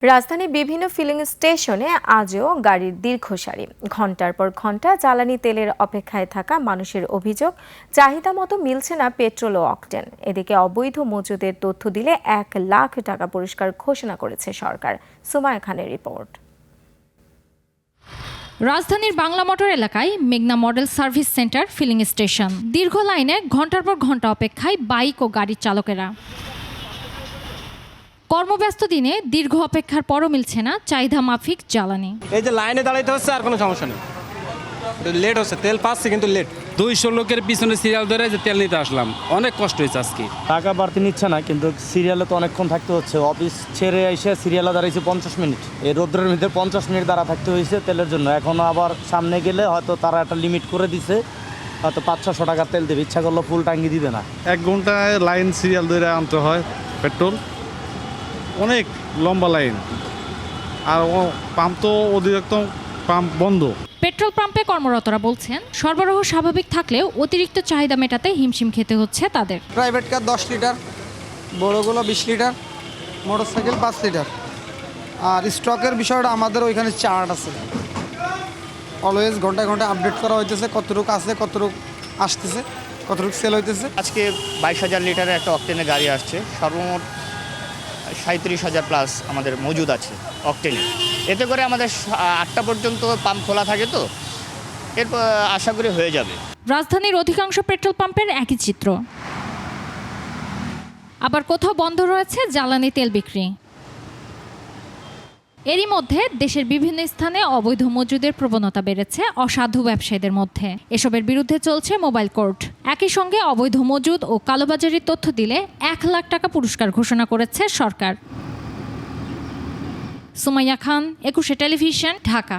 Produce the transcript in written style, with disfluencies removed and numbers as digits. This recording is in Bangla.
রাজধানীর বিভিন্ন ফিলিং স্টেশনে আজও গাড়ির দীর্ঘ সারি। ঘন্টার পর ঘন্টা জ্বালানি তেলের অপেক্ষায় থাকা মানুষের অভিযোগ, চাহিদা মতো মিলছে না পেট্রোল ও অকটেন। এদিকে অবৈধ মজুদের তথ্য দিলে 1,00,000 টাকা পুরস্কার ঘোষণা করেছে সরকার। সুমায়া খানের রিপোর্ট। রাজধানীর বাংলা মোটর এলাকায় মেঘনা model service centre filling station. দীর্ঘ লাইনে ঘন্টার পর ঘন্টা অপেক্ষায় বাইক ও গাড়ির চালকেরা। কর্মব্যস্ত দিনে দীর্ঘ অপেক্ষার পরও মিলছে না চাহিদা মাফিক জ্বালানি। এই যে লাইনে দাঁড়াইতে হচ্ছে, আর কোনো সমস্যা নেই, লেট হচ্ছে, তেল পাচ্ছে কিন্তু লেট। 200 লোকের পিছনে সিরিয়াল ধরে যে তেল নিতে আসলাম, অনেক কষ্ট হয়েছে আজকে। টাকা বাড়তি নিচ্ছে না, কিন্তু সিরিয়ালে তো অনেকক্ষণ থাকতে হচ্ছে। অফিস ছেড়ে এসে সিরিয়ালে দাঁড়াইছে 50 মিনিট। এই রোদ্রের মধ্যে 50 মিনিট দাঁড়া থাকতে হয়েছে তেলের জন্য। এখনও আবার সামনে গেলে হয়তো তারা একটা লিমিট করে দিছে, হয়তো 500-600 টাকার তেল দেবে, ইচ্ছা করলে ফুল টাঙ্গি দিবে না। 1 ঘন্টায় লাইন সিরিয়াল ধরে আনতে হয় পেট্রোল, অনেক লম্বা লাইন। আর পাম্প তো অতিরিক্ত, পাম্প বন্ধ। পেট্রোল পাম্পে কর্মরতরা বলছেন, সরবরাহ স্বাভাবিক থাকলেও অতিরিক্ত চাহিদা মেটাতে হিমশিম খেতে হচ্ছে তাদের। প্রাইভেট কার 10 লিটার, বড়গুলো 20 লিটার, মোটরসাইকেল 5 লিটার। আর স্টকের বিষয়টা আমাদের ওইখানে চার্ট আছে, অলওয়েজ ঘন্টায় ঘন্টায় আপডেট করা হইতেছে, কতটুকু আছে, কতটুকু আসতেছে, কতটুকু সেল হইতেছে। আজকে 22,000 লিটারের একটা অকটেনের গাড়ি আসছে, সর্বমোট 37,000 প্লাস আমাদের মজুদ আছে অকটেনে। এতে করে আমাদের 8টা পর্যন্ত পাম্প খোলা থাকে, তো এরপর আশা করি হয়ে যাবে। রাজধানীর অধিকাংশ পেট্রোল পাম্পের একই চিত্র। আবার কোথাও বন্ধ রয়েছে জ্বালানি তেল বিক্রি। এরই মধ্যে দেশের বিভিন্ন স্থানে অবৈধ মজুদের প্রবণতা বেড়েছে অসাধু ব্যবসায়ীদের মধ্যে। এসবের বিরুদ্ধে চলছে মোবাইল কোর্ট। একই সঙ্গে অবৈধ মজুদ ও কালোবাজারির তথ্য দিলে 1,00,000 টাকা পুরস্কার ঘোষণা করেছে সরকার। সুমাইয়া খান, 21 টেলিভিশন, ঢাকা।